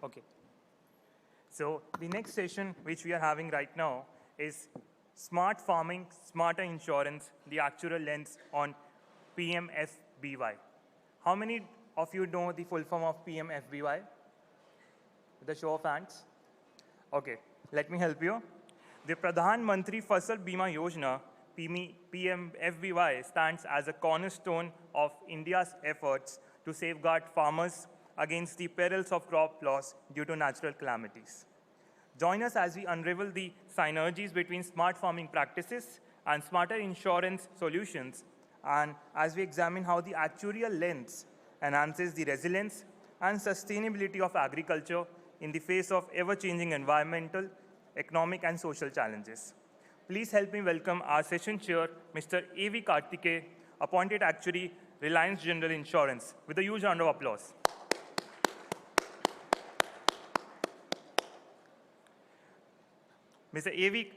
Okay. So the next session which we are having right now is Smart Farming, Smarter Insurance, the Actuarial Lens on PMFBY. How many of you know the full form of PMFBY? With a show of hands. Okay, let me help you. The Pradhan Mantri Fasal Bima Yojana, PMFBY, stands as a cornerstone of India's efforts to safeguard farmers against the perils of crop loss due to natural calamities. Join us as we unravel the synergies between smart farming practices and smarter insurance solutions, and as we examine how the actuarial lens enhances the resilience and sustainability of agriculture in the face of ever-changing environmental, economic, and social challenges. Please help me welcome our session chair, Mr. A.V. Karthikeyan, appointed actuary, Reliance General Insurance, with a huge round of applause. Mr. A.V.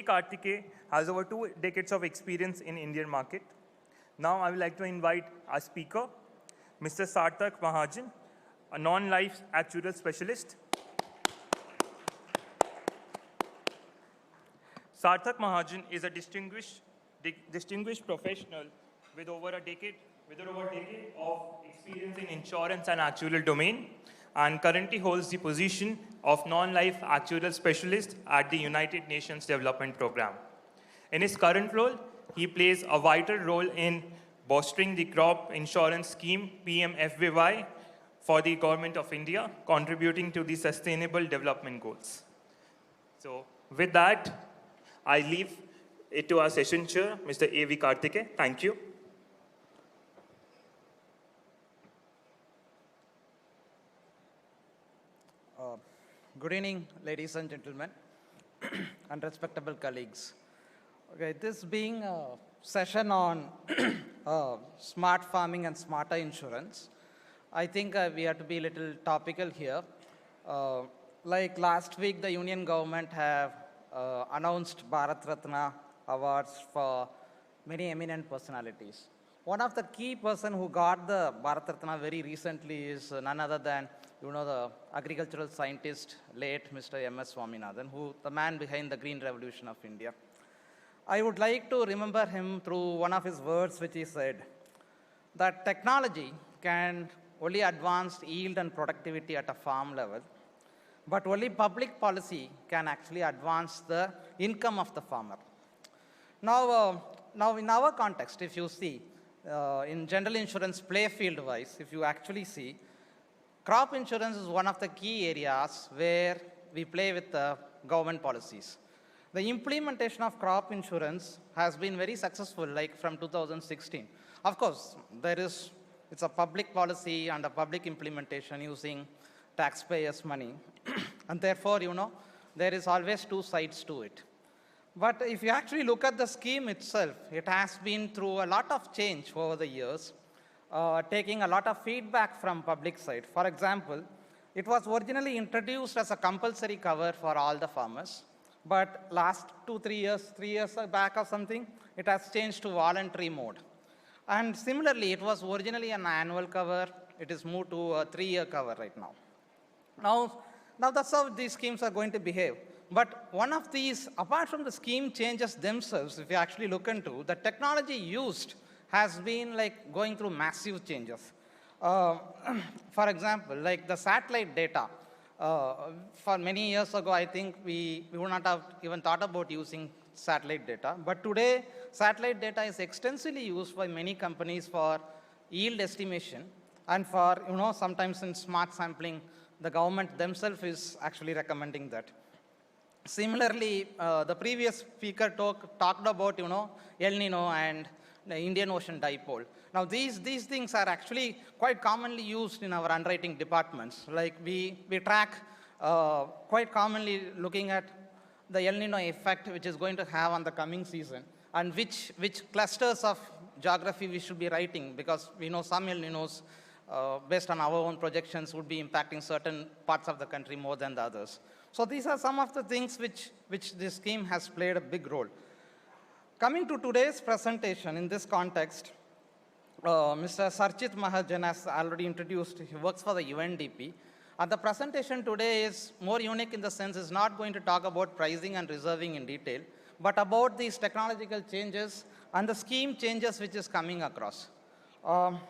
Karthikeyan has over 2 decades of experience in Indian market. Now I would like to invite our speaker, Mr. Sarthak Mahajan, a non-life actuarial specialist. Sarthak Mahajan is a distinguished professional with over a decade of experience in insurance and actuarial domain, and currently holds the position of non-life actuarial specialist at the United Nations Development Programme. In his current role, he plays a vital role in bolstering the crop insurance scheme PMFBY for the Government of India, contributing to the Sustainable Development Goals. So with that, I leave it to our session chair, Mr. A.V. Karthikeyan. Thank you. Good evening, ladies and gentlemen, and respectable colleagues. Okay, this being a session on smart farming and smarter insurance, I think we have to be a little topical here. Like last week, the Union government have announced Bharat Ratna awards for many eminent personalities. One of the key person who got the Bharat Ratna very recently is none other than, the agricultural scientist, late Mr. M.S. Swaminathan, the man behind the Green Revolution of India. I would like to remember him through one of his words, which he said, that technology can only advance yield and productivity at a farm level, but only public policy can actually advance the income of the farmer. Now in our context, if you see, in general insurance play field wise, if you actually see, crop insurance is one of the key areas where we play with the government policies. The implementation of crop insurance has been very successful, like from 2016. Of course, it's a public policy and a public implementation using taxpayers' money. And therefore, there is always two sides to it. But if you actually look at the scheme itself, it has been through a lot of change over the years, taking a lot of feedback from public side. For example, it was originally introduced as a compulsory cover for all the farmers, but last 3 years back or something, it has changed to voluntary mode. And similarly, it was originally an annual cover. It is moved to a 3-year cover right now. Now that's how these schemes are going to behave. But one of these, apart from the scheme changes themselves, if you actually look into, the technology used has been like going through massive changes. For example, like the satellite data. For many years ago, I think we would not have even thought about using satellite data. But today, satellite data is extensively used by many companies for yield estimation and for, sometimes in smart sampling, the government themselves is actually recommending that. Similarly, the previous speaker talked about, El Nino and the Indian Ocean dipole. Now, these things are actually quite commonly used in our underwriting departments. Like we track quite commonly looking at the El Nino effect, which is going to have on the coming season, and which clusters of geography we should be writing, because we know some El Ninos, based on our own projections, would be impacting certain parts of the country more than the others. So these are some of the things which this scheme has played a big role. Coming to today's presentation in this context, Mr. Sarchit Mahajan has already introduced. He works for the UNDP. And the presentation today is more unique in the sense it's not going to talk about pricing and reserving in detail, but about these technological changes and the scheme changes which is coming across.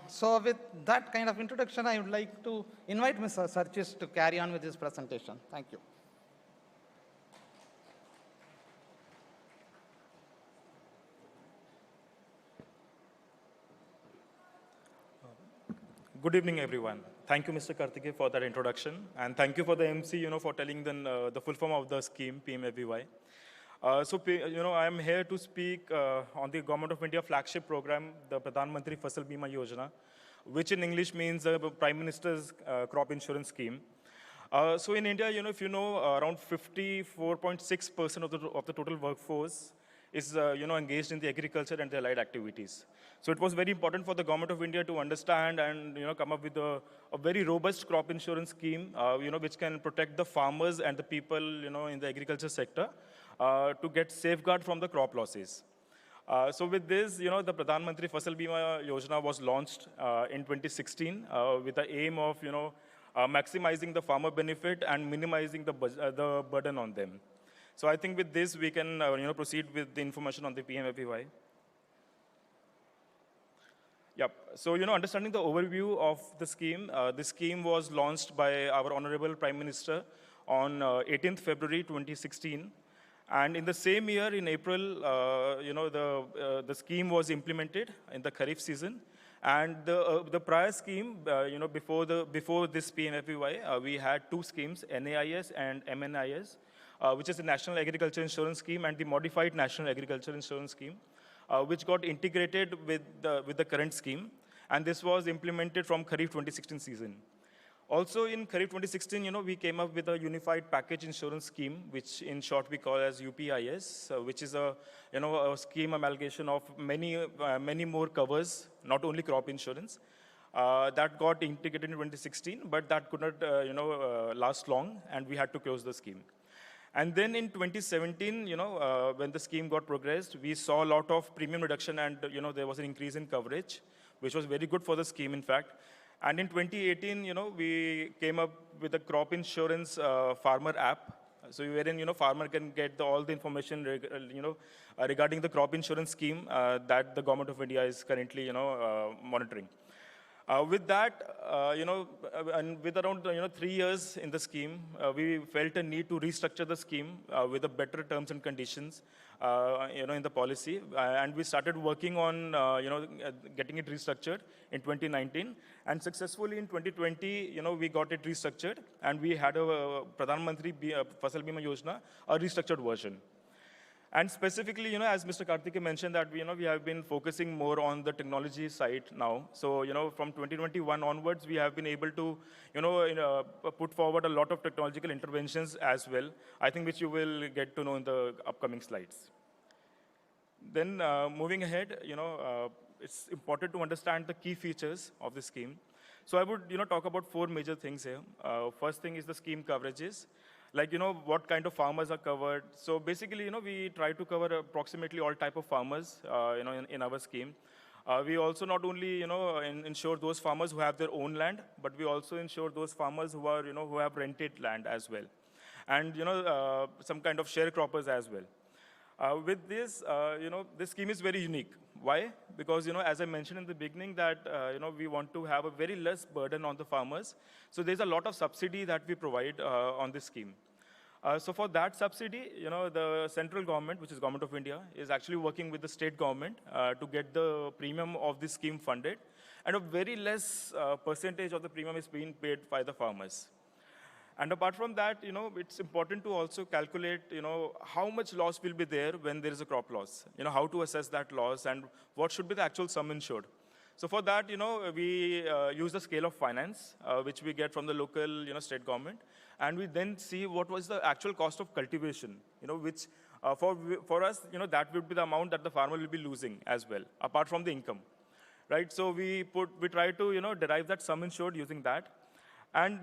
So with that kind of introduction, I would like to invite Mr. Sarchit to carry on with his presentation. Thank you. Good evening, everyone. Thank you, Mr. Karthikeyan, for that introduction, and thank you for the MC, for telling the full form of the scheme, PMFBY. I am here to speak on the Government of India flagship program, the Pradhan Mantri Fasal Bima Yojana, which in English means the Prime Minister's crop insurance scheme. So in India, if you know, around 54.6% of the total workforce is engaged in the agriculture and the allied activities. So it was very important for the Government of India to understand and come up with a very robust crop insurance scheme, which can protect the farmers and the people in the agriculture sector to get safeguard from the crop losses. So with this, the Pradhan Mantri Fasal Bima Yojana was launched in 2016 with the aim of maximizing the farmer benefit and minimizing the burden on them. So I think with this, we can proceed with the information on the PMFBY. Yep. So, understanding the overview of the scheme was launched by our Honorable Prime Minister on 18th February 2016. And in the same year, in April, the scheme was implemented in the Kharif season. And the prior scheme, before this PMFBY, we had two schemes, NAIS and MNIS, which is the National Agriculture Insurance Scheme and the Modified National Agriculture Insurance Scheme, which got integrated with the current scheme. And this was implemented from Kharif 2016 season. Also in Kharif 2016, we came up with a unified package insurance scheme, which in short we call as UPIS, which is a scheme amalgamation of many more covers, not only crop insurance. That got integrated in 2016, but that could not last long, and we had to close the scheme. And then in 2017, when the scheme got progressed, we saw a lot of premium reduction, and there was an increase in coverage, which was very good for the scheme, in fact. And in 2018, we came up with a crop insurance farmer app. So wherein farmer can get all the information regarding the crop insurance scheme that the Government of India is currently monitoring. With that, and with around 3 years in the scheme, we felt a need to restructure the scheme with a better terms and conditions, in the policy, and we started working on getting it restructured in 2019, and successfully in 2020, we got it restructured, and we had a Pradhan Mantri Fasal Bima Yojana, a restructured version. And specifically, as Mr. Karthikeyan mentioned, that we have been focusing more on the technology side now. So, from 2021 onwards, we have been able to, put forward a lot of technological interventions as well, I think which you will get to know in the upcoming slides. Then, moving ahead, it's important to understand the key features of the scheme. So I would, talk about 4 major things here. First thing is the scheme coverages. Like, what kind of farmers are covered. So basically, we try to cover approximately all type of farmers, in our scheme. We also not only, insure those farmers who have their own land, but we also insure those farmers who are, who have rented land as well. And, some kind of sharecroppers as well. With this, this scheme is very unique. Why? Because, as I mentioned in the beginning that, we want to have a very less burden on the farmers. So there's a lot of subsidy that we provide on this scheme. So for that subsidy, the central government, which is Government of India, is actually working with the state government to get the premium of this scheme funded. And a very less percentage of the premium is being paid by the farmers. And apart from that, it's important to also calculate, how much loss will be there when there is a crop loss. How to assess that loss and what should be the actual sum insured. So for that, we use the scale of finance, which we get from the local, state government. And we then see what was the actual cost of cultivation, which for us, that would be the amount that the farmer will be losing as well, apart from the income, right? So we try to, derive that sum insured using that. And,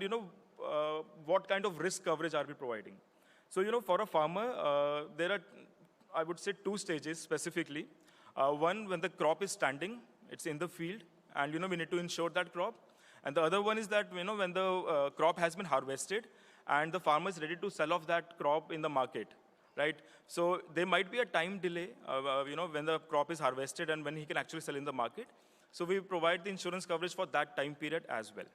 what kind of risk coverage are we providing? So, for a farmer, there are, I would say, 2 stages specifically. One, when the crop is standing, it's in the field, and we need to insure that crop. And the other one is that when the crop has been harvested, and the farmer is ready to sell off that crop in the market, right? So there might be a time delay, when the crop is harvested and when he can actually sell in the market. So we provide the insurance coverage for that time period as well.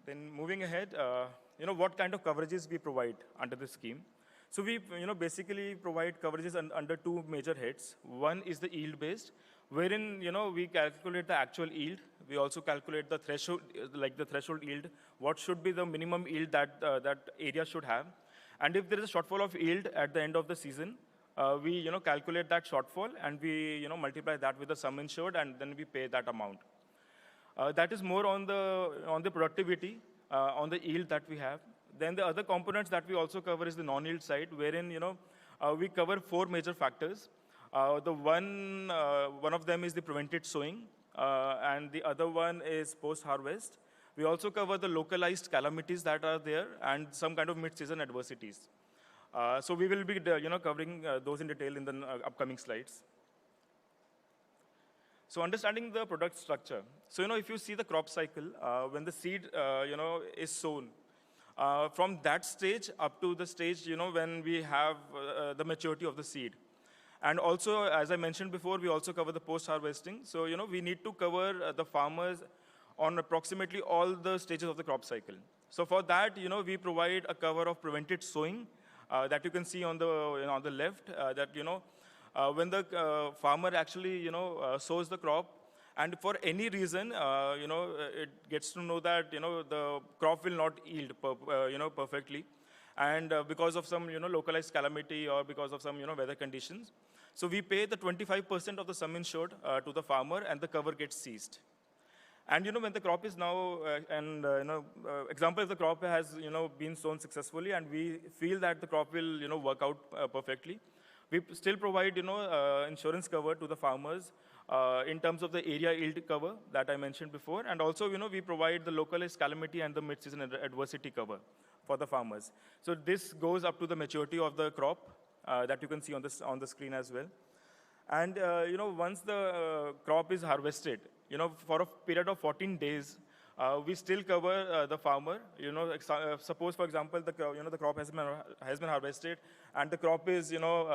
Then moving ahead, what kind of coverages we provide under the scheme. So we, basically provide coverages under two major heads. One is the yield-based, wherein, we calculate the actual yield. We also calculate the threshold, like the threshold yield, what should be the minimum yield that that area should have. And if there is a shortfall of yield at the end of the season, we, calculate that shortfall, and we, multiply that with the sum insured, and then we pay that amount. That is more on the productivity, on the yield that we have. Then the other components that we also cover is the non-yield side, wherein we cover four major factors. The one of them is the prevented sowing, and the other one is post-harvest. We also cover the localized calamities that are there and some kind of mid-season adversities. So we will be covering those in detail in the upcoming slides. So understanding the product structure. So if you see the crop cycle, when the seed is sown, from that stage up to the stage when we have the maturity of the seed. And also, as I mentioned before, we also cover the post-harvesting. So we need to cover the farmers on approximately all the stages of the crop cycle. So for that, we provide a cover of prevented sowing that you can see on the left. That when the farmer actually sows the crop, and for any reason, it gets to know that the crop will not yield perfectly, and because of some localized calamity or because of some weather conditions. So we pay the 25% of the sum insured to the farmer, and the cover gets ceased. And when the crop is now, example, if the crop has been sown successfully, and we feel that the crop will work out perfectly, we still provide insurance cover to the farmers in terms of the area yield cover that I mentioned before, and also we provide the localized calamity and the mid-season adversity cover for the farmers. So this goes up to the maturity of the crop that you can see on the screen as well. And once the crop is harvested, for a period of 14 days, we still cover the farmer. Suppose, for example, the crop has been harvested, and the crop is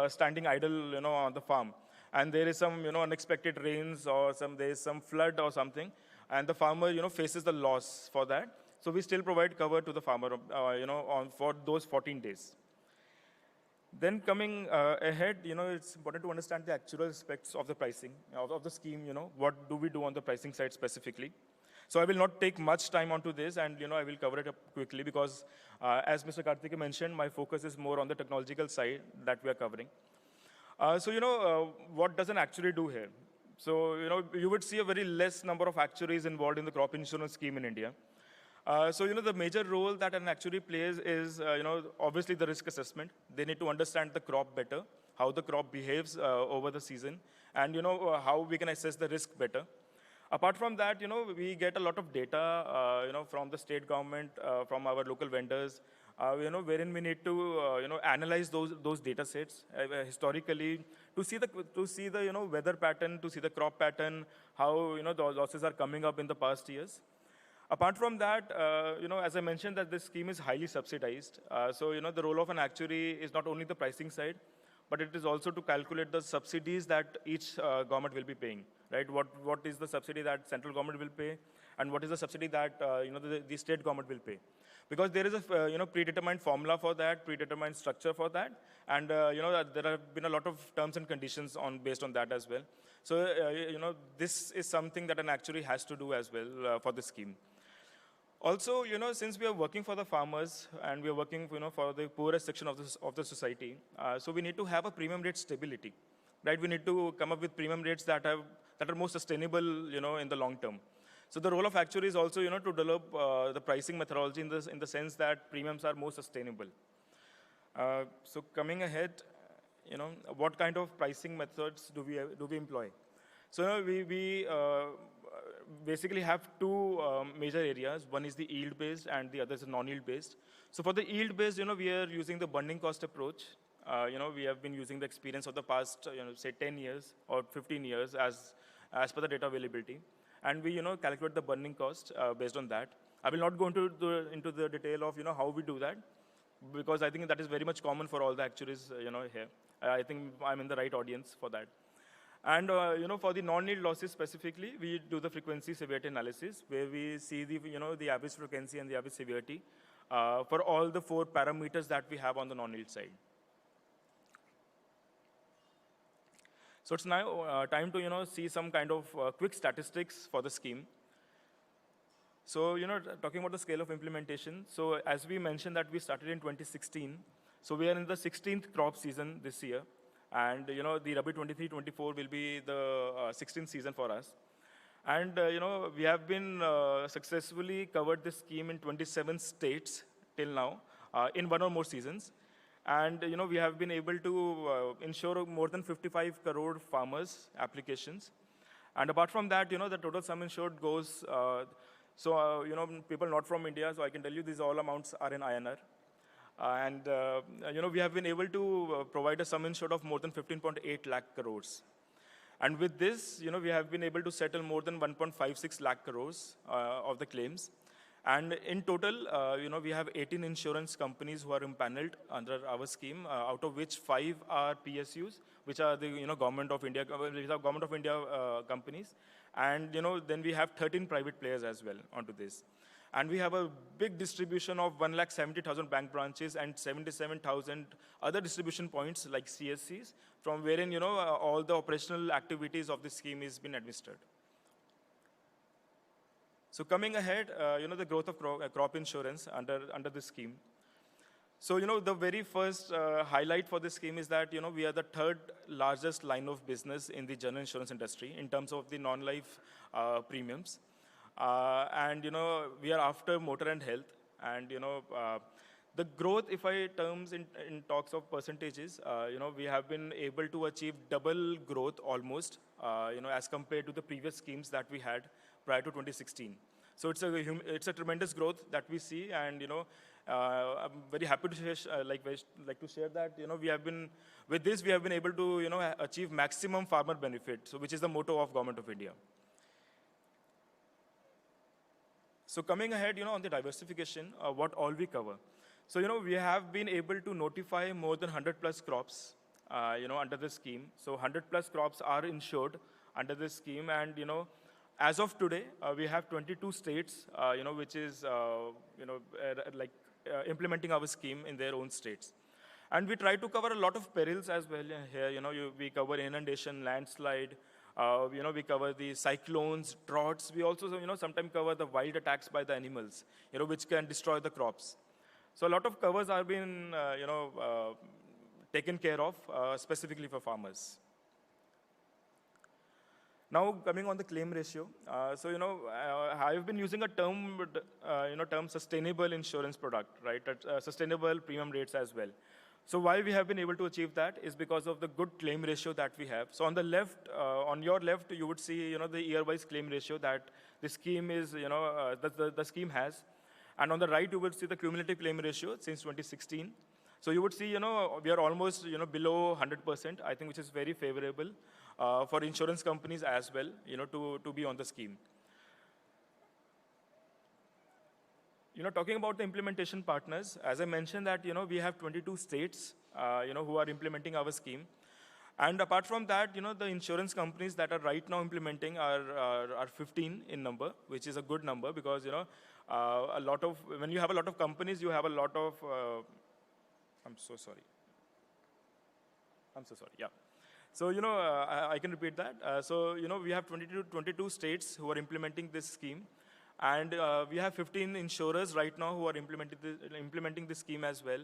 standing idle on the farm, and there is some unexpected rains, or there is some flood or something, and the farmer faces the loss for that. So we still provide cover to the farmer for those 14 days. Then coming ahead, it's important to understand the actual aspects of the pricing of the scheme. What do we do on the pricing side specifically? So I will not take much time onto this, and I will cover it up quickly because, as Mr. Karthikeyan mentioned, my focus is more on the technological side that we are covering. What does an actuary do here? So you would see a very less number of actuaries involved in the crop insurance scheme in India. The major role that an actuary plays is, obviously the risk assessment. They need to understand the crop better, how the crop behaves over the season, and how we can assess the risk better. Apart from that, we get a lot of data, from the state government, from our local vendors, wherein we need to, analyze those data sets historically to see the weather pattern, to see the crop pattern, how the losses are coming up in the past years. Apart from that, as I mentioned, that this scheme is highly subsidized. The role of an actuary is not only the pricing side, but it is also to calculate the subsidies that each government will be paying, right? What is the subsidy that central government will pay, and what is the subsidy that the state government will pay? Because there is a predetermined formula for that, predetermined structure for that, and there have been a lot of terms and conditions based on that as well. So this is something that an actuary has to do as well for the scheme. Also, since we are working for the farmers and we are working, for the poorest section of the society, so we need to have a premium rate stability, right? We need to come up with premium rates that are more sustainable, in the long term. So the role of actuary is also, to develop the pricing methodology in the sense that premiums are more sustainable. So coming ahead, what kind of pricing methods do we employ? So we basically have two major areas. One is the yield-based, and the other is non-yield-based. So for the yield-based, we are using the bundling cost approach. We have been using the experience of the past, say 10 years or 15 years as as per the data availability. And we, calculate the burning cost based on that. I will not go into the detail of, how we do that, because I think that is very much common for all the actuaries, here. I think I'm in the right audience for that. And, for the non-yield losses specifically, we do the frequency severity analysis, where we see the, the average frequency and the average severity for all the 4 parameters that we have on the non-yield side. So it's now time to, see some kind of quick statistics for the scheme. So, talking about the scale of implementation, so as we mentioned that we started in 2016, so we are in the 16th crop season this year, and, the Rabi 23-24 will be the 16th season for us. And, we have been successfully covered this scheme in 27 states till now, in 1 or more seasons. And, we have been able to insure more than 55 crore farmers' applications. And apart from that, the total sum insured goes, people not from India, so I can tell you these all amounts are in INR. We have been able to provide a sum insured of more than 15.8 lakh crores. And with this, we have been able to settle more than 1.56 lakh crores of the claims. And in total, we have 18 insurance companies who are impaneled under our scheme, out of which 5 are PSUs, which are the government of India, companies. And then we have 13 private players as well onto this. And we have a big distribution of 170,000 bank branches and 77,000 other distribution points like CSCs, from wherein all the operational activities of the scheme is being administered. So coming ahead, the growth of crop insurance under this scheme. So, the very first highlight for this scheme is that, we are the 3rd largest line of business in the general insurance industry in terms of the non-life premiums. And, we are after motor and health. And, the growth, if I terms in talks of percentages, we have been able to achieve double growth almost, as compared to the previous schemes that we had prior to 2016. So it's a tremendous growth that we see, and I'm very happy to share, like to share that we have been able to achieve maximum farmer benefit, so which is the motto of Government of India. So coming ahead, on the diversification, what all we cover. So we have been able to notify more than 100 plus crops, under the scheme. So 100 plus crops are insured under this scheme, and as of today, we have 22 states, which is implementing our scheme in their own states. And we try to cover a lot of perils as well here. We cover inundation, landslide. We cover the cyclones, droughts. We also, sometimes cover the wild attacks by the animals, which can destroy the crops. So a lot of covers are being, taken care of specifically for farmers. Now, coming on the claim ratio, I've been using a term, term sustainable insurance product, right? Sustainable premium rates as well. So why we have been able to achieve that is because of the good claim ratio that we have. So on the left, on your left, you would see, the year-wise claim ratio that the scheme is, the scheme has. And on the right, you will see the cumulative claim ratio since 2016. So you would see, we are almost, below 100%, I think, which is very favorable for insurance companies as well, to be on the scheme. Talking about the implementation partners, as I mentioned that, we have 22 states, who are implementing our scheme. And apart from that, the insurance companies that are right now implementing are 15 in number, which is a good number because, when you have a lot of companies, you have a lot of, I'm so sorry, yeah. So, I can repeat that. We have 22 states who are implementing this scheme. And we have 15 insurers right now who are implementing this scheme as well.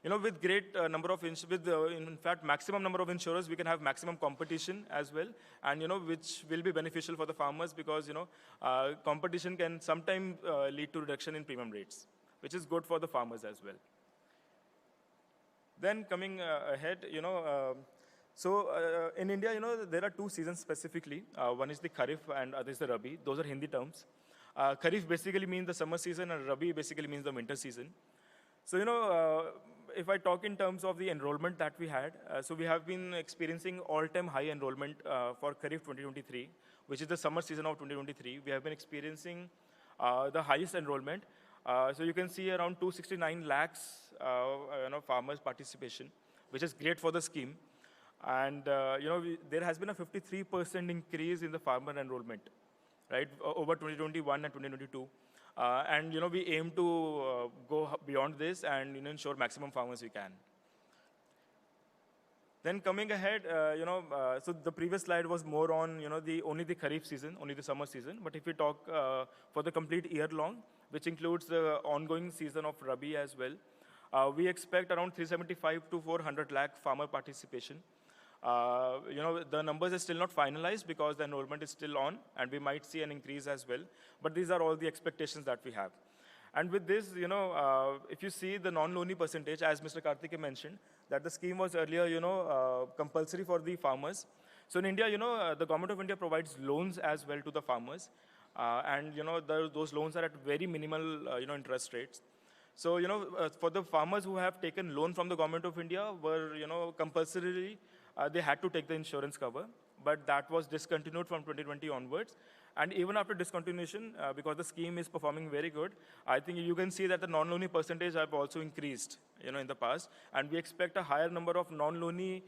With great number of, in fact, maximum number of insurers, we can have maximum competition as well. And, which will be beneficial for the farmers because, competition can sometimes lead to reduction in premium rates, which is good for the farmers as well. Then coming ahead, in India, there are 2 seasons specifically. One is the Kharif and other is the Rabi. Those are Hindi terms. Kharif basically means the summer season and Rabi basically means the winter season. So, if I talk in terms of the enrollment that we had, so we have been experiencing all-time high enrollment for Kharif 2023, which is the summer season of 2023. We have been experiencing the highest enrollment. So you can see around 269 lakhs, farmers participation, which is great for the scheme. And there has been a 53% increase in the farmer enrollment, right, over 2021 and 2022. And we aim to go beyond this and ensure maximum farmers we can. Then coming ahead, so the previous slide was more on only the Kharif season, only the summer season. But if we talk for the complete year long, which includes the ongoing season of Rabi as well, we expect around 375 to 400 lakh farmer participation. The numbers are still not finalized because the enrollment is still on, and we might see an increase as well. But these are all the expectations that we have. And with this, if you see the non-loany percentage, as Mr. Karthikeyan mentioned, that the scheme was earlier, compulsory for the farmers. So in India, the government of India provides loans as well to the farmers. And, those loans are at very minimal, interest rates. So, for the farmers who have taken loan from the government of India were, compulsorily, they had to take the insurance cover, but that was discontinued from 2020 onwards. And even after discontinuation, because the scheme is performing very good, I think you can see that the non-loany percentage have also increased, in the past. And we expect a higher number of non-loany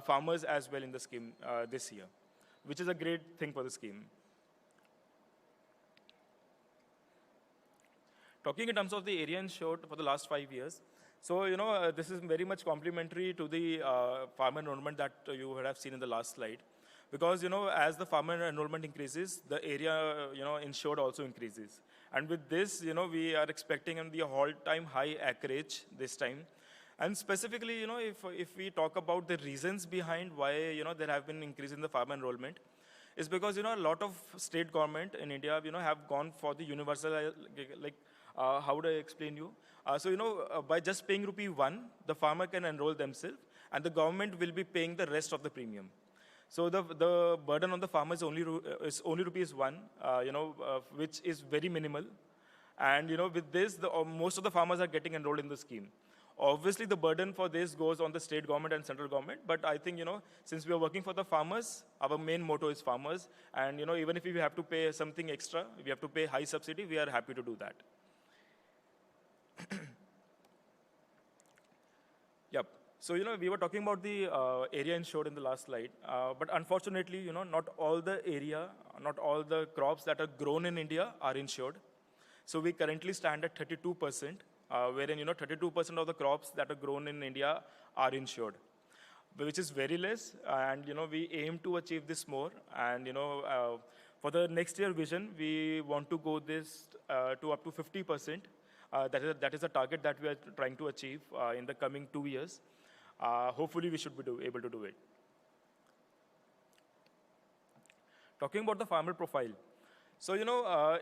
farmers as well in the scheme this year, which is a great thing for the scheme. Talking in terms of the area insured for the last 5 years, so, this is very much complementary to the farmer enrollment that you would have seen in the last slide. Because, as the farmer enrollment increases, the area, insured also increases. And with this, we are expecting the all-time high acreage this time. And specifically, if we talk about the reasons behind why, there have been increase in the farmer enrollment, is because, a lot of state government in India, have gone for the universal, how would I explain you? By just paying ₹1, the farmer can enroll themselves, and the government will be paying the rest of the premium. So the burden on the farmer is only ₹1, which is very minimal. And with this, most of the farmers are getting enrolled in the scheme. Obviously, the burden for this goes on the state government and central government. But I think, since we are working for the farmers, our main motto is farmers. And even if we have to pay something extra, we have to pay high subsidy, we are happy to do that. Yep. So, we were talking about the area insured in the last slide. But unfortunately, not all the area, not all the crops that are grown in India are insured. So we currently stand at 32%, wherein, 32% of the crops that are grown in India are insured, which is very less. And, we aim to achieve this more. And, for the next year vision, we want to go this to up to 50%. That is a target that we are trying to achieve in the coming 2 years. Hopefully, we should be able to do it. Talking about the farmer profile. So,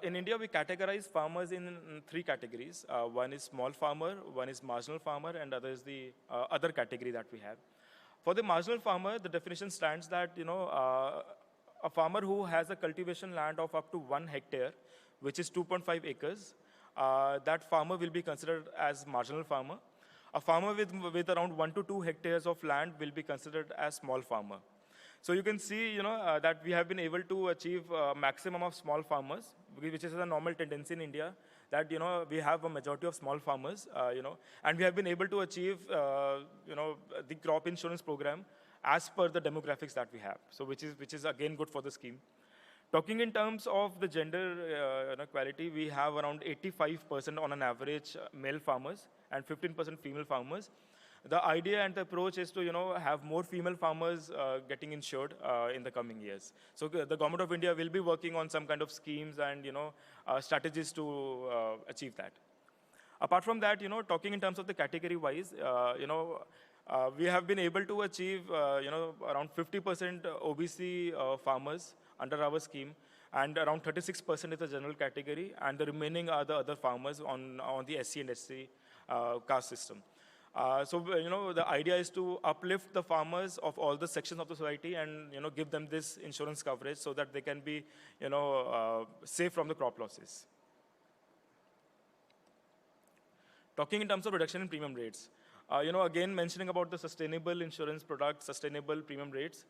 in India, we categorize farmers in 3 categories. One is small farmer, one is marginal farmer, and other is the other category that we have. For the marginal farmer, the definition stands that, a farmer who has a cultivation land of up to 1 hectare, which is 2.5 acres, that farmer will be considered as marginal farmer. A farmer with around 1 to 2 hectares of land will be considered as small farmer. So you can see, that we have been able to achieve a maximum of small farmers, which is a normal tendency in India, that, we have a majority of small farmers, and we have been able to achieve, the crop insurance program as per the demographics that we have. So which is again good for the scheme. Talking in terms of the gender equality, we have around 85% on an average male farmers and 15% female farmers. The idea and the approach is to, have more female farmers getting insured in the coming years. So the government of India will be working on some kind of schemes and, strategies to achieve that. Apart from that, talking in terms of the category-wise, we have been able to achieve, around 50% OBC farmers under our scheme, and around 36% is the general category, and the remaining are the other farmers on the SC and SC caste system. So, the idea is to uplift the farmers of all the sections of the society and, give them this insurance coverage so that they can be, safe from the crop losses. Talking in terms of reduction in premium rates. Again, mentioning about the sustainable insurance products, sustainable premium rates,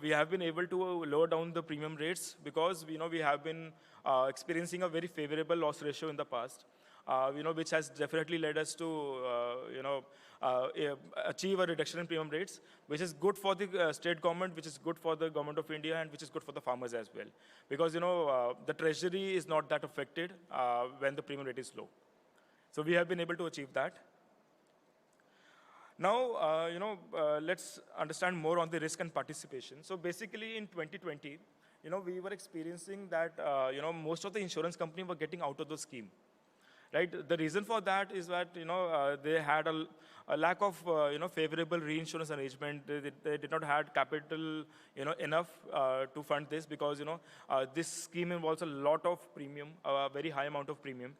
we have been able to lower down the premium rates because, we have been experiencing a very favorable loss ratio in the past, which has definitely led us to, achieve a reduction in premium rates, which is good for the state government, which is good for the government of India, and which is good for the farmers as well. Because, the treasury is not that affected when the premium rate is low. So we have been able to achieve that. Now, let's understand more on the risk and participation. So basically in 2020, we were experiencing that, most of the insurance companies were getting out of the scheme. Right? The reason for that is that, they had a lack of, favorable reinsurance arrangement. They did not have capital, enough to fund this because, this scheme involves a lot of premium, a very high amount of premium.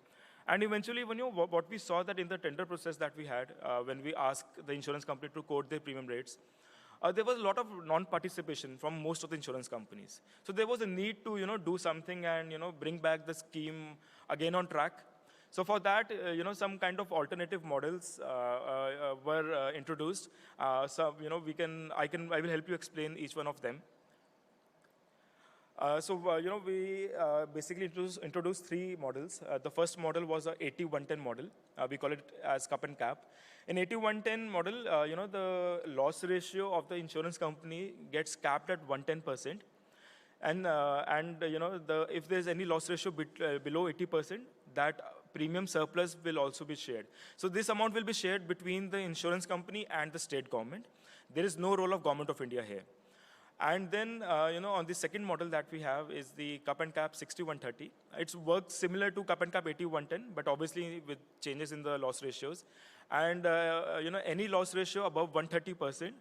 And eventually, what we saw that in the tender process that we had, when we asked the insurance company to quote their premium rates, there was a lot of non-participation from most of the insurance companies. So there was a need to, do something and, bring back the scheme again on track. So for that, some kind of alternative models were introduced. I will help you explain each one of them. We basically introduced three models. The first model was a 80-110 model. We call it as cup and cap. In 80-110 model, the loss ratio of the insurance company gets capped at 110%. If there's any loss ratio below 80%, that premium surplus will also be shared. So this amount will be shared between the insurance company and the state government. There is no role of government of India here. And then, on the second model that we have is the cup and cap 60-130. It's worked similar to cup and cap 80-110, but obviously with changes in the loss ratios. And, any loss ratio above 130%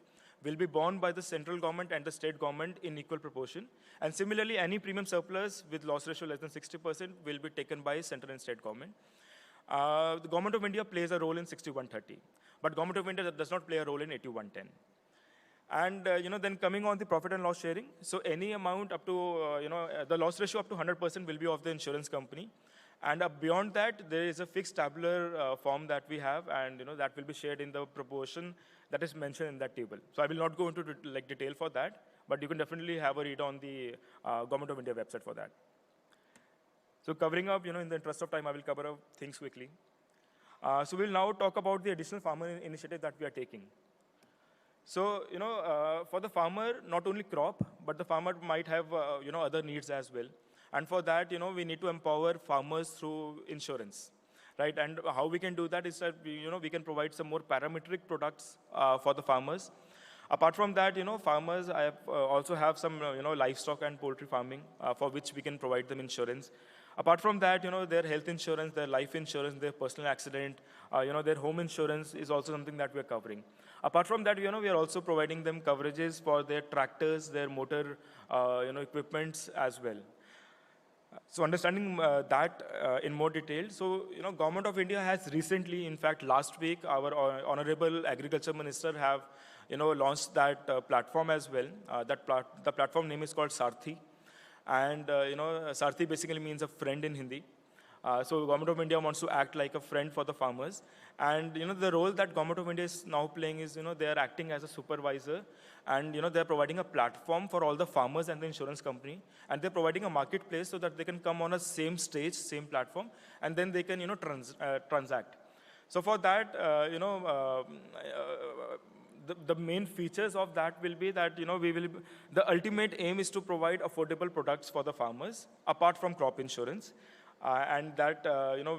will be borne by the central government and the state government in equal proportion. And similarly, any premium surplus with loss ratio less than 60% will be taken by central and state government. The government of India plays a role in 60-130, but government of India does not play a role in 80-110. And, then coming on the profit and loss sharing, so any amount up to, the loss ratio up to 100% will be of the insurance company. And beyond that, there is a fixed tabular form that we have, and, that will be shared in the proportion that is mentioned in that table. So I will not go into detail for that, but you can definitely have a read on the Government of India website for that. So covering up, in the interest of time, I will cover up things quickly. So we'll now talk about the additional farmer initiative that we are taking. So, for the farmer, not only crop, but the farmer might have, other needs as well. And for that, we need to empower farmers through insurance, right? And how we can do that is that, we can provide some more parametric products for the farmers. Apart from that, farmers also have some, livestock and poultry farming for which we can provide them insurance. Apart from that, their health insurance, their life insurance, their personal accident, their home insurance is also something that we are covering. Apart from that, we are also providing them coverages for their tractors, their motor, equipments as well. So understanding that in more detail, so, Government of India has recently, in fact, last week, our Honorable Agriculture Minister have, launched that platform as well. The platform name is called Sarthak. And, Sarthi basically means a friend in Hindi. So Government of India wants to act like a friend for the farmers. And, the role that Government of India is now playing is, they are acting as a supervisor. And, they're providing a platform for all the farmers and the insurance company. And they're providing a marketplace so that they can come on a same stage, same platform, and then they can, transact. So for that, the main features of that will be that, the ultimate aim is to provide affordable products for the farmers, apart from crop insurance. And that,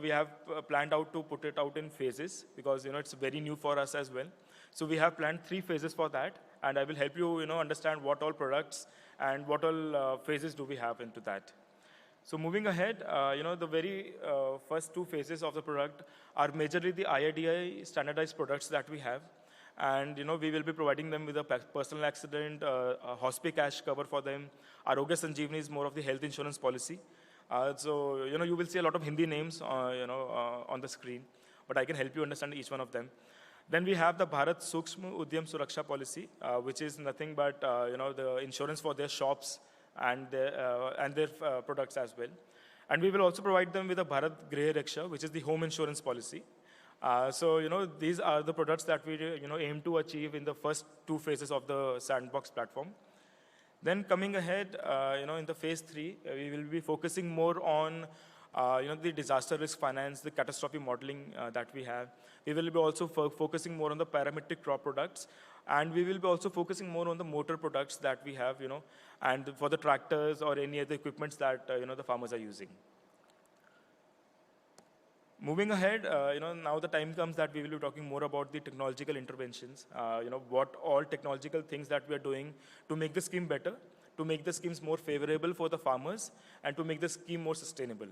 we have planned out to put it out in phases because, it's very new for us as well. So we have planned 3 phases for that. And I will help you, understand what all products and what all phases do we have into that. So moving ahead, the very first 2 phases of the product are majorly the IRDAI standardized products that we have. And, we will be providing them with a personal accident, a hospice cash cover for them. Arogya Sanjeevani is more of the health insurance policy. So, you will see a lot of Hindi names, on the screen, but I can help you understand each one of them. Then we have the Bharat Sukshma Udyam Suraksha policy, which is nothing but, the insurance for their shops and their products as well. And we will also provide them with a Bharat Griha Raksha, which is the home insurance policy. So, these are the products that we, aim to achieve in the first 2 phases of the sandbox platform. Then coming ahead, in the phase 3, we will be focusing more on, the disaster risk finance, the catastrophe modeling that we have. We will be also focusing more on the parametric crop products, and we will be also focusing more on the motor products that we have, and for the tractors or any other equipments that, the farmers are using. Moving ahead, now the time comes that we will be talking more about the technological interventions, what all technological things that we are doing to make the scheme better, to make the schemes more favorable for the farmers, and to make the scheme more sustainable.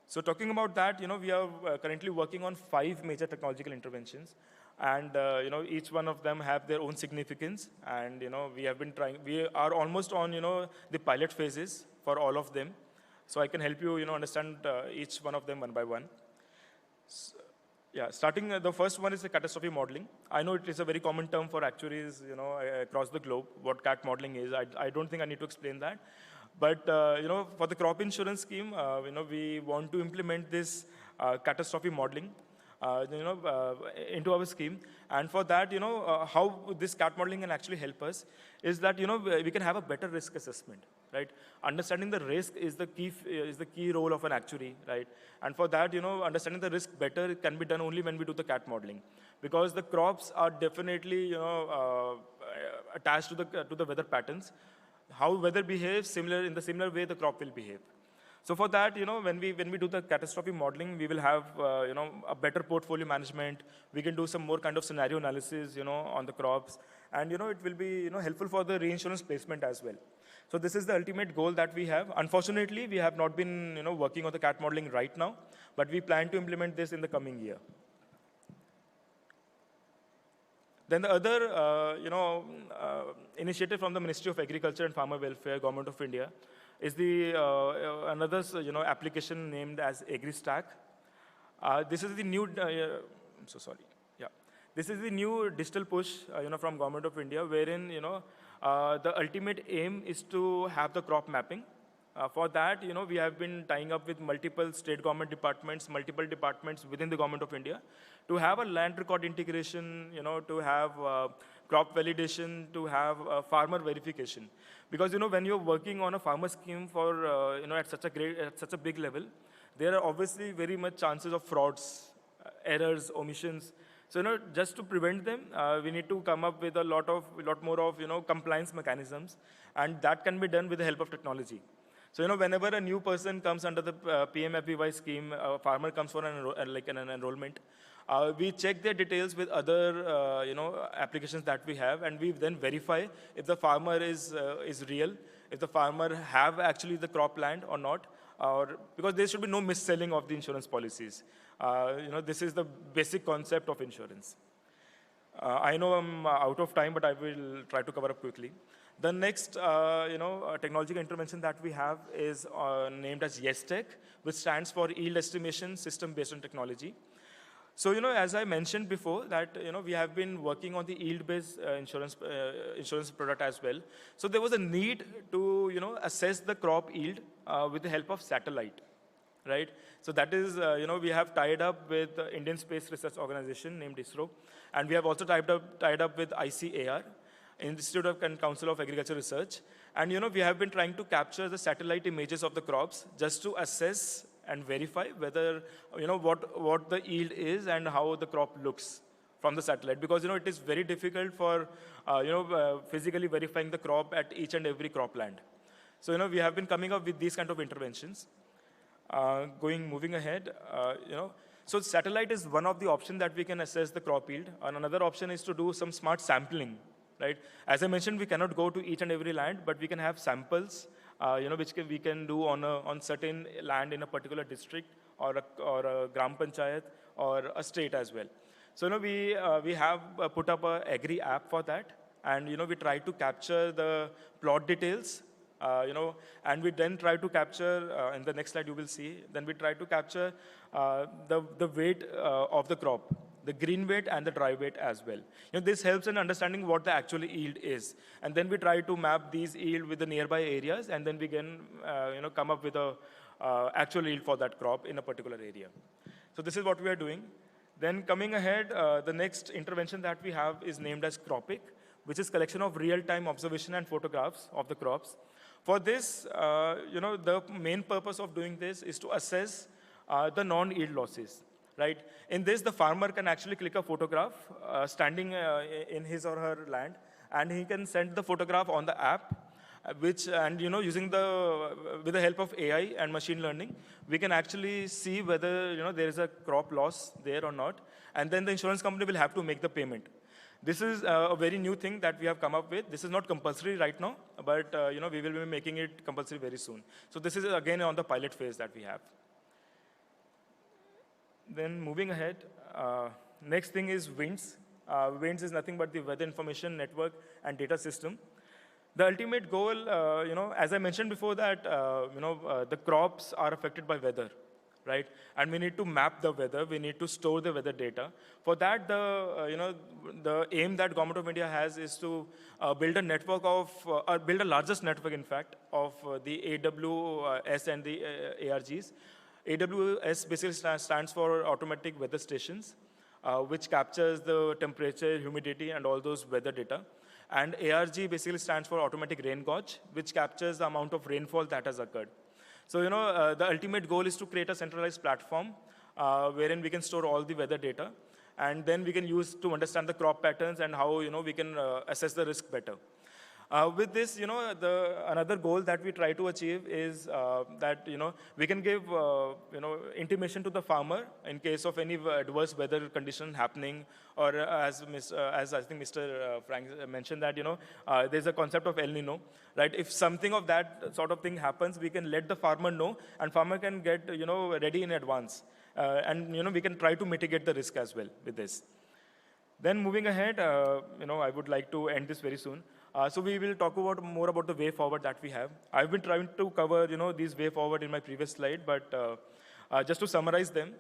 So talking about that, we are currently working on 5 major technological interventions, and each one of them have their own significance, and we are almost on the pilot phases for all of them. So I can help you, understand each one of them one by one. Yeah, starting, the first one is the catastrophe modeling. I know it is a very common term for actuaries, across the globe, what CAT modeling is. I don't think I need to explain that. But, for the crop insurance scheme, we want to implement this catastrophe modeling, into our scheme. And for that, how this CAT modeling can actually help us is that, we can have a better risk assessment, right? Understanding the risk is the key role of an actuary, right? And for that, understanding the risk better can be done only when we do the CAT modeling, because the crops are definitely, attached to the weather patterns. How weather behaves, in the similar way the crop will behave. So for that, when we do the catastrophe modeling, we will have, a better portfolio management. We can do some more kind of scenario analysis, on the crops. And, it will be, helpful for the reinsurance placement as well. So this is the ultimate goal that we have. Unfortunately, we have not been, working on the CAT modeling right now, but we plan to implement this in the coming year. Then the other, initiative from the Ministry of Agriculture and Farmer Welfare, Government of India, is the another application named as AgriStack. This is the new. I'm so sorry. Yeah, this is the new digital push, from Government of India, wherein the ultimate aim is to have the crop mapping. For that, we have been tying up with multiple state government departments, multiple departments within the Government of India, to have a land record integration, to have crop validation, to have farmer verification. Because when you're working on a farmer scheme for at such a big level, there are obviously very much chances of frauds, errors, omissions. So just to prevent them, we need to come up with a lot more of compliance mechanisms, and that can be done with the help of technology. So whenever a new person comes under the PMFBY scheme, a farmer comes for an enrollment, we check their details with other applications that we have, and we then verify if the farmer is real, if the farmer have actually the crop land or not, or because there should be no mis-selling of the insurance policies. This is the basic concept of insurance. I know I'm out of time, but I will try to cover up quickly. The next, technological intervention that we have is named as YesTech, which stands for Yield Estimation System Based on Technology. So, as I mentioned before, that, we have been working on the yield-based insurance product as well. So there was a need to, assess the crop yield with the help of satellite, right? So that is, we have tied up with the Indian Space Research Organization named ISRO, and we have also tied up with ICAR, Institute of Council of Agriculture Research. And, we have been trying to capture the satellite images of the crops just to assess and verify whether, what the yield is and how the crop looks from the satellite. Because, it is very difficult for, physically verifying the crop at each and every cropland. So, we have been coming up with these kind of interventions. Moving ahead, so satellite is one of the options that we can assess the crop yield. And another option is to do some smart sampling, right? As I mentioned, we cannot go to each and every land, but we can have samples, which we can do on certain land in a particular district or a gram panchayat or a state as well. So, we have put up a Agri app for that, and, we try to capture the plot details, and we then try to capture, in the next slide you will see, then we try to capture the weight of the crop, the green weight and the dry weight as well. This helps in understanding what the actual yield is. And then we try to map these yield with the nearby areas, and then we can, come up with a actual yield for that crop in a particular area. So this is what we are doing. Then coming ahead, the next intervention that we have is named as cropping, which is collection of real-time observation and photographs of the crops. For this, the main purpose of doing this is to assess the non-yield losses, right? In this, the farmer can actually click a photograph standing in his or her land, and he can send the photograph on the app, with the help of AI and machine learning, we can actually see whether there is a crop loss there or not, and then the insurance company will have to make the payment. This is a very new thing that we have come up with. This is not compulsory right now, but we will be making it compulsory very soon. So this is again on the pilot phase that we have. Then moving ahead, next thing is WINDS. WINDS is nothing but the Weather Information Network and Data System. The ultimate goal, as I mentioned before that, the crops are affected by weather, right? And we need to map the weather. We need to store the weather data. For that, the aim that Government of India has is to build a network of, build the largest network, in fact, of the AWS and the ARGs. AWS basically stands for Automatic Weather Stations, which captures the temperature, humidity, and all those weather data. And ARG basically stands for Automatic Rain Gauge, which captures the amount of rainfall that has occurred. So, the ultimate goal is to create a centralized platform wherein we can store all the weather data, and then we can use to understand the crop patterns and how, we can assess the risk better. With this, another goal that we try to achieve is that, we can give, intimation to the farmer in case of any adverse weather condition happening, or as I think Mr. Frank mentioned that, there's a concept of El Nino, right? If something of that sort of thing happens, we can let the farmer know, and farmer can get, ready in advance. And, we can try to mitigate the risk as well with this. Then moving ahead, I would like to end this very soon. So we will talk more about the way forward that we have. I've been trying to cover, these way forward in my previous slide, but just to summarize them.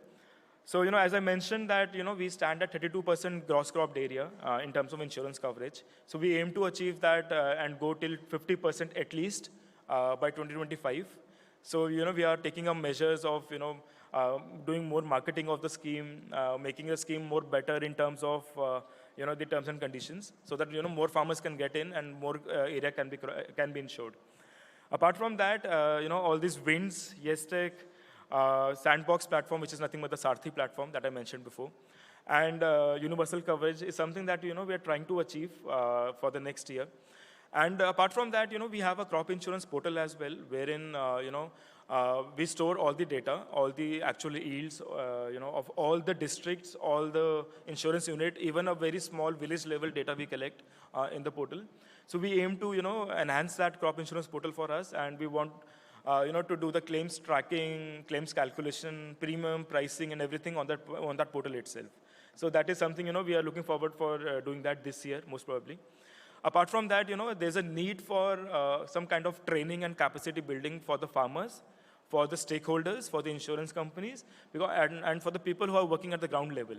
So, as I mentioned that, we stand at 32% gross cropped area in terms of insurance coverage. So we aim to achieve that and go till 50% at least by 2025. So, we are taking up measures of, doing more marketing of the scheme, making the scheme more better in terms of, the terms and conditions, so that, more farmers can get in and more area can be insured. Apart from that, all these WINDS, YesTech, Sandbox platform, which is nothing but the Sarthak platform that I mentioned before, and universal coverage is something that, we are trying to achieve for the next year. And apart from that, we have a crop insurance portal as well, wherein, we store all the data, all the actual yields, of all the districts, all the insurance unit, even a very small village level data we collect in the portal. So we aim to, enhance that crop insurance portal for us, and we want, to do the claims tracking, claims calculation, premium pricing, and everything on that portal itself. So that is something, we are looking forward for doing that this year, most probably. Apart from that, there's a need for some kind of training and capacity building for the farmers, for the stakeholders, for the insurance companies, and for the people who are working at the ground level.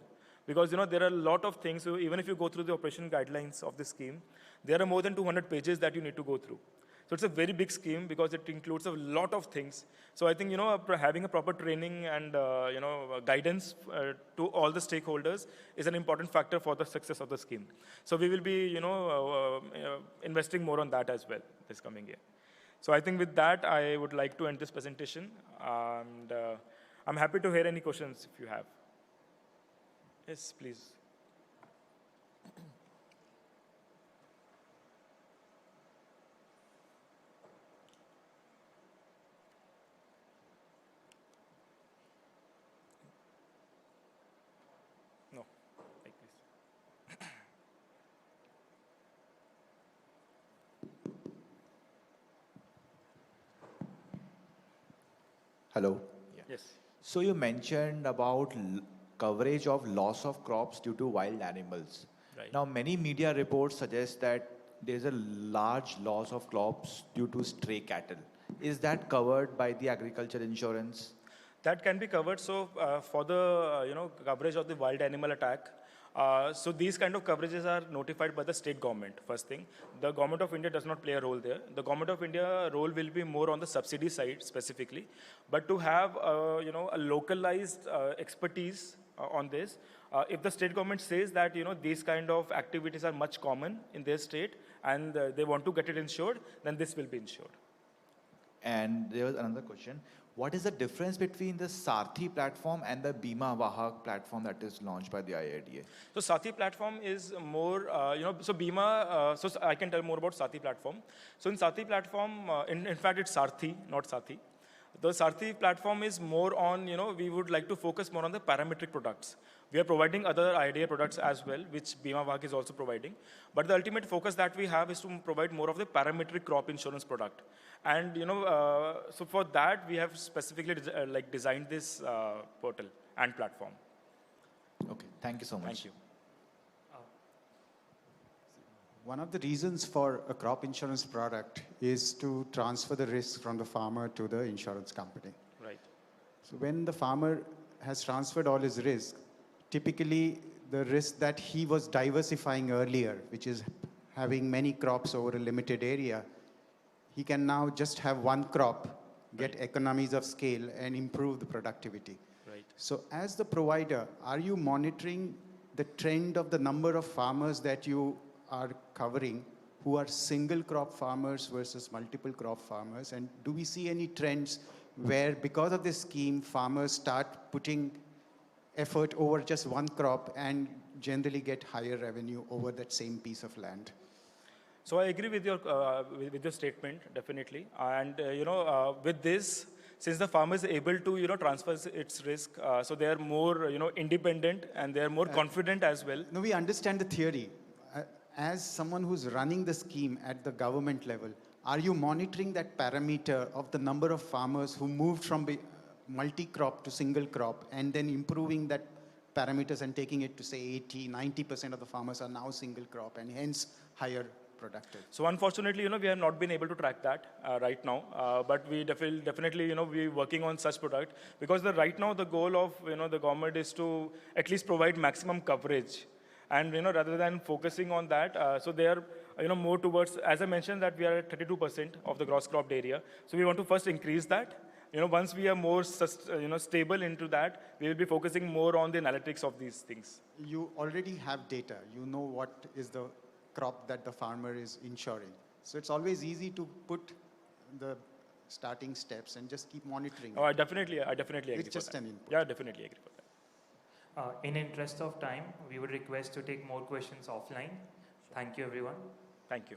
Because, there are a lot of things, so even if you go through the operation guidelines of the scheme, there are more than 200 pages that you need to go through. So it's a very big scheme because it includes a lot of things. So I think, having a proper training and, guidance to all the stakeholders is an important factor for the success of the scheme. So we will be, investing more on that as well this coming year. So I think with that, I would like to end this presentation. And I'm happy to hear any questions if you have. Yes, please. No, like this. Hello. Yes. So you mentioned about coverage of loss of crops due to wild animals. Right. Now, many media reports suggest that there's a large loss of crops due to stray cattle. Is that covered by the agriculture insurance? That can be covered. So for the coverage of the wild animal attack, so these kind of coverages are notified by the state government, first thing. The Government of India does not play a role there. The Government of India role will be more on the subsidy side specifically. But to have a localized expertise on this. If the state government says that these kind of activities are much common in their state and they want to get it insured, then this will be insured. And there was another question. What is the difference between the Sarthi platform and the Bima Vahak platform that is launched by the IRDA? So Sarthi platform is more, so Bima, so I can tell more about Sarthi platform. So in Sarthi platform, in fact, it's Sarthi, not Sarthi. The Sarthi platform is more on, we would like to focus more on the parametric products. We are providing other IRDA products as well, which Bima Vahak is also providing. But the ultimate focus that we have is to provide more of the parametric crop insurance product. And, so for that, we have specifically designed this portal and platform. Okay, thank you so much. Thank you. One of the reasons for a crop insurance product is to transfer the risk from the farmer to the insurance company. Right. So when the farmer has transferred all his risk, typically the risk that he was diversifying earlier, which is having many crops over a limited area, he can now just have one crop, get economies of scale, and improve the productivity. Right. So as the provider, are you monitoring the trend of the number of farmers that you are covering who are single crop farmers versus multiple crop farmers? And do we see any trends where, because of this scheme, farmers start putting effort over just one crop and generally get higher revenue over that same piece of land? So I agree with your statement, definitely. And with this, since the farmer is able to transfer its risk, so they are more independent and they are more confident as well. No, we understand the theory. As someone who's running the scheme at the government level, are you monitoring that parameter of the number of farmers who moved from multi-crop to single crop and then improving that parameters and taking it to say 80, 90% of the farmers are now single crop and hence higher productive? So unfortunately, we have not been able to track that right now, but we definitely, we're working on such product because right now the goal of, the government is to at least provide maximum coverage. And, rather than focusing on that, so they are, more towards, as I mentioned, that we are at 32% of the gross cropped area. So we want to first increase that. Once we are more, stable into that, we will be focusing more on the analytics of these things. You already have data. You know what is the crop that the farmer is insuring. So it's always easy to put the starting steps and just keep monitoring. Oh, I definitely agree. It's just an input. Yeah, definitely agree for that. In interest of time, we would request to take more questions offline. Thank you, everyone. Thank you.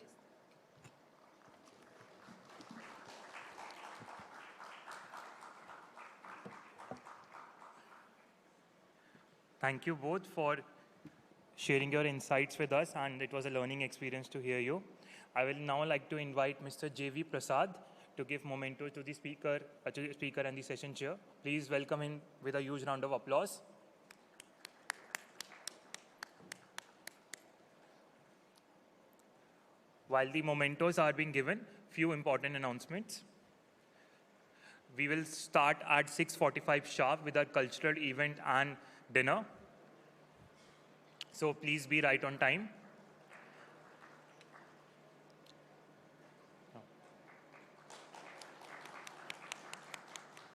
Thank you both for sharing your insights with us, and it was a learning experience to hear you. I will now like to invite Mr. J.V. Prasad to give memento to the speaker and the session chair. Please welcome him with a huge round of applause. While the mementos are being given, few important announcements. We will start at 6:45 sharp with our cultural event and dinner. So please be right on time.